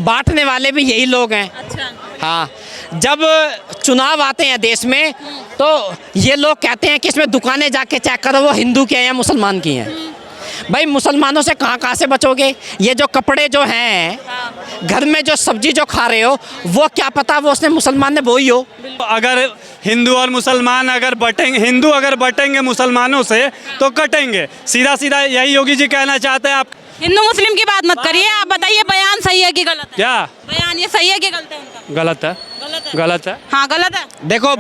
बांटने वाले भी यही लोग हैं। अच्छा। हाँ, जब चुनाव आते हैं देश में तो ये लोग कहते हैं कि इसमें दुकानें जाके चेक करो वो हिंदू की हैं या मुसलमान की हैं। भाई मुसलमानों से कहाँ से बचोगे? ये जो कपड़े जो हैं, घर में जो सब्जी जो खा रहे हो, वो क्या पता वो उसने मुसलमान ने बोई हो। अगर हिंदू और मुसलमान अगर बटेंगे, हिंदू अगर बटेंगे मुसलमानों से तो कटेंगे। सीधा सीधा यही योगी जी कहना चाहते हैं। आप हिंदू मुस्लिम की बात मत करिए, आप बताइए बयान सही है कि गलत है? क्या बयान ये सही है कि गलत है उनका? गलत है, गलत है। हाँ गलत है। देखो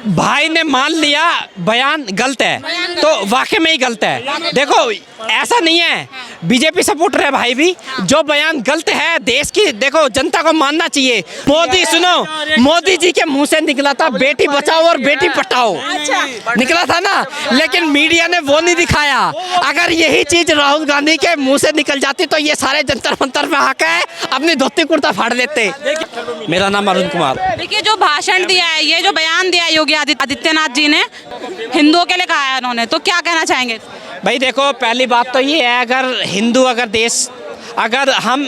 भाई ने मान लिया बयान गलत है तो वाकई में ही गलत है। देखो ऐसा नहीं है, बीजेपी सपोर्टर है भाई भी, जो बयान गलत है देश की देखो जनता को मानना चाहिए। मोदी सुनो, मोदी जी के मुंह से निकला था बेटी बचाओ और बेटी पढ़ाओ, निकला था ना, लेकिन मीडिया ने वो नहीं दिखाया। अगर यही चीज राहुल गांधी के मुंह से निकल जाती तो ये सारे जंतर मंतर में आकर अपनी धोती कुर्ता फाड़ लेते। मेरा नाम अरुण कुमार। देखिए जो भाषण दिया है, ये जो बयान दिया है योगी आदित्यनाथ जी ने, हिंदुओं के लिए कहा है उन्होंने, तो क्या कहना चाहेंगे? भाई देखो पहली बात तो ये है, अगर हिंदू अगर देश अगर हम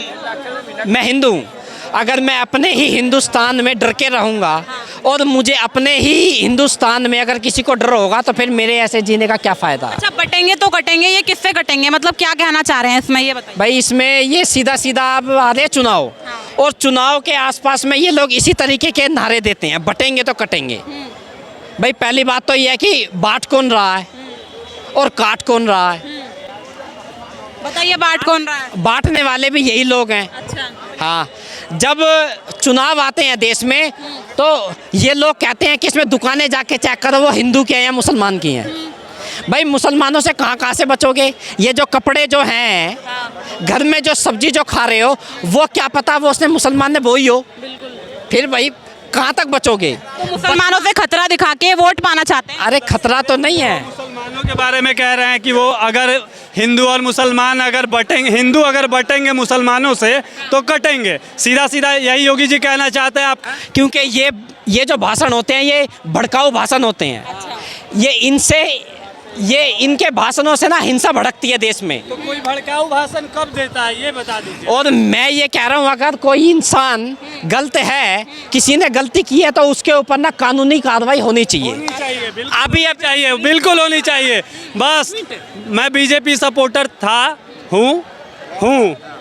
मैं हिंदू हूँ, अगर मैं अपने ही हिंदुस्तान में डर के रहूँगा और मुझे अपने ही हिंदुस्तान में अगर किसी को डर होगा तो फिर मेरे ऐसे जीने का क्या फ़ायदा। अच्छा बटेंगे तो कटेंगे, ये किससे कटेंगे, मतलब क्या कहना चाह रहे हैं इसमें, ये बताइए। भाई इसमें ये सीधा सीधा अब आ रहे चुनाव, और चुनाव के आसपास में ये लोग इसी तरीके के नारे देते हैं, बटेंगे तो कटेंगे। भाई पहली बात तो ये है कि बांट कौन रहा है और काट कौन रहा है? बताइए बांट कौन रहा है? बांटने वाले भी यही लोग हैं। अच्छा। हाँ, जब चुनाव आते हैं देश में तो ये लोग कहते हैं कि इसमें दुकानें जाके चेक करो वो हिंदू की हैं या मुसलमान की हैं। भाई मुसलमानों से कहाँ से बचोगे? ये जो कपड़े जो हैं, घर में जो सब्जी जो खा रहे हो, वो क्या पता वो उसने मुसलमान ने बोई हो। फिर भाई कहाँ तक बचोगे? तो मुसलमानों से खतरा दिखा के वोट पाना चाहते हैं? अरे खतरा तो नहीं है। मुसलमानों के बारे में कह रहे हैं कि वो अगर हिंदू और मुसलमान अगर बटेंगे, हिंदू अगर बटेंगे मुसलमानों से तो कटेंगे। सीधा सीधा यही योगी जी कहना चाहते हैं। आप क्योंकि ये जो भाषण होते हैं ये भड़काऊ भाषण होते हैं। ये इनके भाषणों से ना हिंसा भड़कती है देश में। तो कोई भड़काऊ भाषण कब देता है ये बता दीजिए। और मैं ये कह रहा हूँ अगर कोई इंसान गलत है, किसी ने गलती की है तो उसके ऊपर ना कानूनी कार्रवाई होनी चाहिए। अभी अब चाहिए, बिल्कुल होनी चाहिए। बस मैं बीजेपी सपोर्टर था, हूँ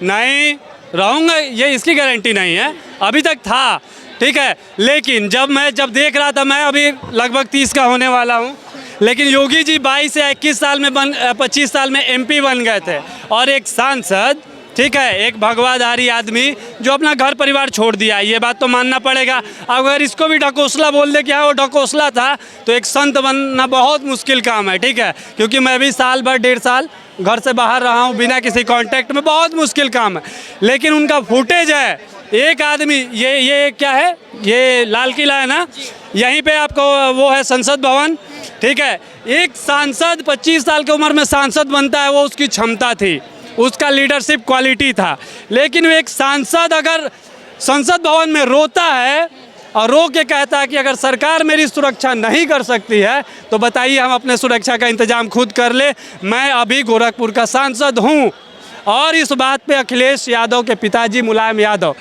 नहीं रहूँगा ये इसकी गारंटी नहीं है, अभी तक था, ठीक है। लेकिन जब देख रहा था, मैं अभी लगभग 30 का होने वाला हूँ, लेकिन योगी जी 22 से 21 साल में 25 साल में MP बन गए थे, और एक सांसद, ठीक है, एक भगवाधारी आदमी जो अपना घर परिवार छोड़ दिया, ये बात तो मानना पड़ेगा। अगर इसको भी ढकोसला बोल दे कि हाँ वो ढकोसला था, तो एक संत बनना बहुत मुश्किल काम है, ठीक है। क्योंकि मैं भी साल भर 1.5 साल घर से बाहर रहा हूँ बिना किसी कांटेक्ट में, बहुत मुश्किल काम है। लेकिन उनका फुटेज है, एक आदमी ये क्या है, ये लाल किला है ना, यहीं पे आपको वो है संसद भवन, ठीक है। एक सांसद 25 साल की उम्र में सांसद बनता है, वो उसकी क्षमता थी, उसका लीडरशिप क्वालिटी था। लेकिन वो एक सांसद अगर संसद भवन में रोता है और रो के कहता है कि अगर सरकार मेरी सुरक्षा नहीं कर सकती है तो बताइए हम अपने सुरक्षा का इंतजाम खुद कर ले। मैं अभी गोरखपुर का सांसद हूँ, और इस बात पे अखिलेश यादव के पिताजी मुलायम यादव,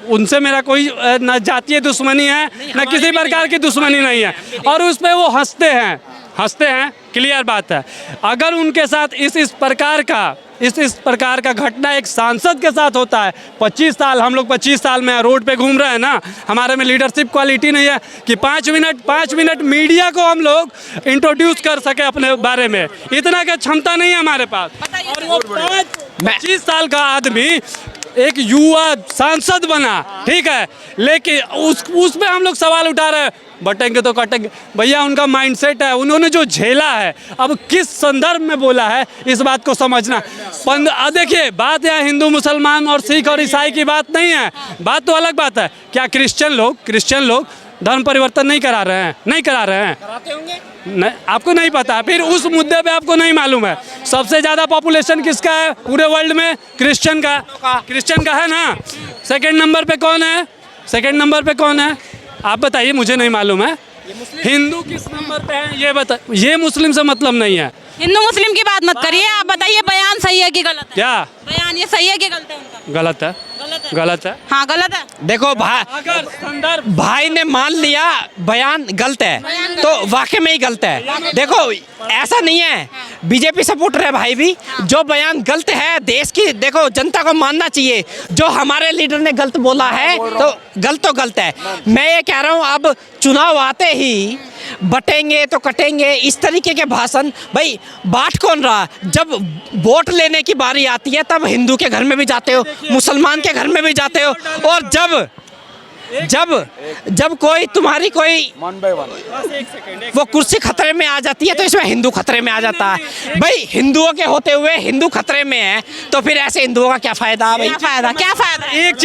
उनसे मेरा कोई न जातीय दुश्मनी है न किसी प्रकार की दुश्मनी नहीं है, और उस पर वो हंसते हैं, क्लियर बात है। अगर उनके साथ इस प्रकार का घटना एक सांसद के साथ होता है, 25 साल हम लोग 25 साल में रोड पे घूम रहे हैं ना, हमारे में लीडरशिप क्वालिटी नहीं है कि 5 मिनट मीडिया को हम लोग इंट्रोड्यूस कर सके अपने बारे में, इतना का क्षमता नहीं है हमारे पास। और वो 25 साल का आदमी एक युवा सांसद बना, ठीक है, लेकिन उस पे हम लोग सवाल उठा रहे हैं, बटेंगे तो कटेंगे। भैया उनका माइंडसेट है, उन्होंने जो झेला है, अब किस संदर्भ में बोला है इस बात को समझना। देखिए बात यहाँ हिंदू मुसलमान और सिख और ईसाई की बात नहीं है, बात तो अलग बात है। क्या क्रिश्चियन लोग धर्म परिवर्तन नहीं करा रहे हैं? कराते होंगे? नहीं, आपको नहीं पता, फिर उस मुद्दे पे आपको नहीं मालूम है। सबसे ज़्यादा पॉपुलेशन किसका है पूरे वर्ल्ड में? क्रिश्चियन का है ना। सेकंड नंबर पे कौन है? आप बताइए, मुझे नहीं मालूम है। हिंदू किस नंबर पे है ये बता, ये मुस्लिम से मतलब नहीं है। हिंदू मुस्लिम की बात मत करिए, आप बताइए बयान सही है कि गलत है? क्या बयान ये सही है कि गलत है उनका? गलत है, गलत है। हाँ गलत है। देखो भाई, अगर संदर्भ भाई ने मान लिया बयान गलत है तो वाकई में ही गलत है। देखो ऐसा नहीं है, बीजेपी सपोर्टर है भाई भी, जो बयान गलत है देश की, देखो जनता को मानना चाहिए। जो हमारे लीडर ने गलत बोला है तो गलत है। मैं ये कह रहा हूँ अब चुनाव आते ही बटेंगे तो कटेंगे, इस तरीके के भाषण, भाई बांट कौन रहा? जब वोट लेने की बारी आती है तब हिंदू के घर में भी जाते हो, मुसलमान के घर में भी जाते हो, और जब कोई तुम्हारी कोई वो कुर्सी खतरे में आ जाती है तो इसमें हिंदू खतरे में आ जाता है। भाई हिंदुओं के होते हुए हिंदू खतरे में है तो फिर ऐसे हिंदुओं का क्या फायदा? भाई क्या फायदा? एक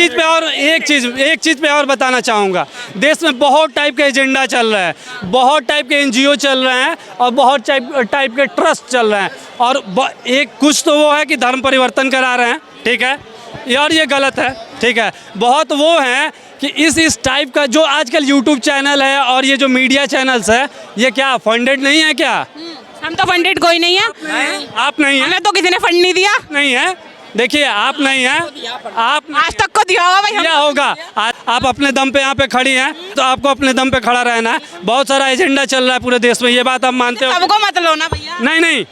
चीज पे और बताना चाहूँगा। देश में बहुत टाइप का एजेंडा चल रहा है, बहुत टाइप के एनजीओ चल रहे हैं और बहुत टाइप के ट्रस्ट चल रहे हैं, और एक कुछ तो वो है कि धर्म परिवर्तन करा रहे हैं, ठीक है, यार ये गलत है, ठीक है। बहुत वो हैं कि इस टाइप का जो आजकल यूट्यूब चैनल है और ये जो मीडिया चैनल्स है, ये क्या फंडेड नहीं है क्या? हम तो फंडेड कोई नहीं है। आप नहीं है? हमें तो किसी ने फंड नहीं दिया। नहीं है, देखिए आप नहीं हैं, आप आज तक को दिया होगा भाई। क्या होगा? आप अपने दम पे यहाँ पे खड़ी हैं तो आपको अपने दम पे खड़ा रहना है। बहुत सारा एजेंडा चल रहा है पूरे देश में, ये बात आप मानते हो? सबको मत लो ना भैया। नहीं,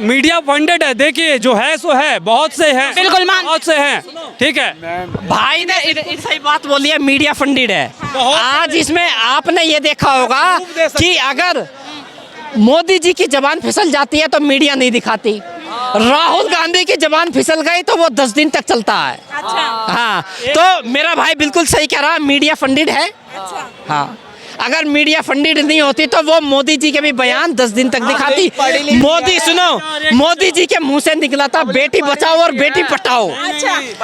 मीडिया फंडेड है, देखिए जो है सो है, बहुत से हैं, बिल्कुल बहुत से हैं, ठीक है। भाई ने सही बात बोली है, मीडिया फंडेड है। आज इसमें आपने ये देखा होगा कि अगर मोदी जी की जबान फिसल जाती है तो मीडिया नहीं दिखाती, राहुल गांधी की जबान फिसल गई तो वो 10 दिन तक चलता है। अच्छा। हाँ, तो मेरा भाई बिल्कुल सही कह रहा है, मीडिया फंडेड है। हाँ, अगर मीडिया फंडेड नहीं होती तो वो मोदी जी के भी बयान 10 दिन तक दिखाती। मोदी सुनो, मोदी जी के मुंह से निकला था बेटी बचाओ और बेटी पढ़ाओ,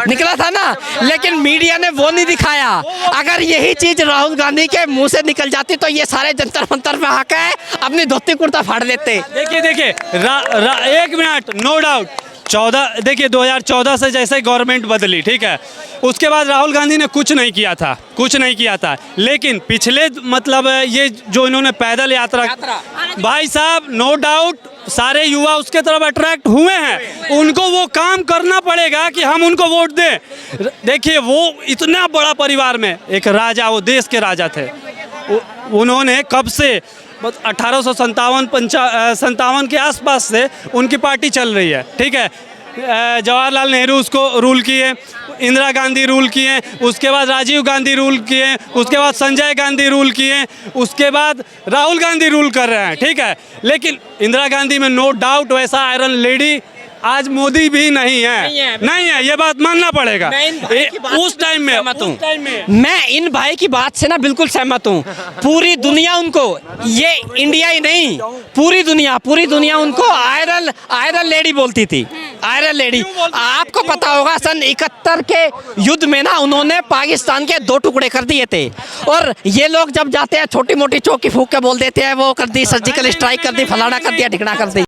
निकला था ना, लेकिन मीडिया ने वो नहीं दिखाया। अगर यही चीज राहुल गांधी के मुंह से निकल जाती तो ये सारे जंतर मंतर में आकर अपनी धोती कुर्ता फाड़ देते। देखिए एक मिनट, नो डाउट 2014 से जैसे गवर्नमेंट बदली, ठीक है, उसके बाद राहुल गांधी ने कुछ नहीं किया था, लेकिन पिछले मतलब ये जो इन्होंने पैदल यात्रा भाई साहब, नो डाउट सारे युवा उसके तरफ अट्रैक्ट हुए हैं, उनको वो काम करना पड़ेगा कि हम उनको वोट दें। देखिए वो इतना बड़ा परिवार में एक राजा, वो देश के राजा थे, उन्होंने कब से 1857 के आसपास से उनकी पार्टी चल रही है, ठीक है। जवाहरलाल नेहरू उसको रूल किए, इंदिरा गांधी रूल किए, उसके बाद राजीव गांधी रूल किए, उसके बाद संजय गांधी रूल किए, उसके बाद राहुल गांधी रूल कर रहे हैं, ठीक है। लेकिन इंदिरा गांधी में नो डाउट वैसा आयरन लेडी आज मोदी भी नहीं है, ये बात मानना पड़ेगा। उस टाइम में मैं इन भाई की बात से ना बिल्कुल सहमत हूँ। पूरी दुनिया उनको, ये इंडिया ही नहीं, पूरी दुनिया उनको आयरन लेडी बोलती थी, आयरन लेडी। आपको पता होगा सन 71 के युद्ध में ना उन्होंने पाकिस्तान के 2 टुकड़े कर दिए थे, और ये लोग जब जाते हैं छोटी मोटी चौकी फूंक के बोल देते हैं वो कर दी, सर्जिकल स्ट्राइक कर दी, फलाना कर दिया, ढिकना कर दी।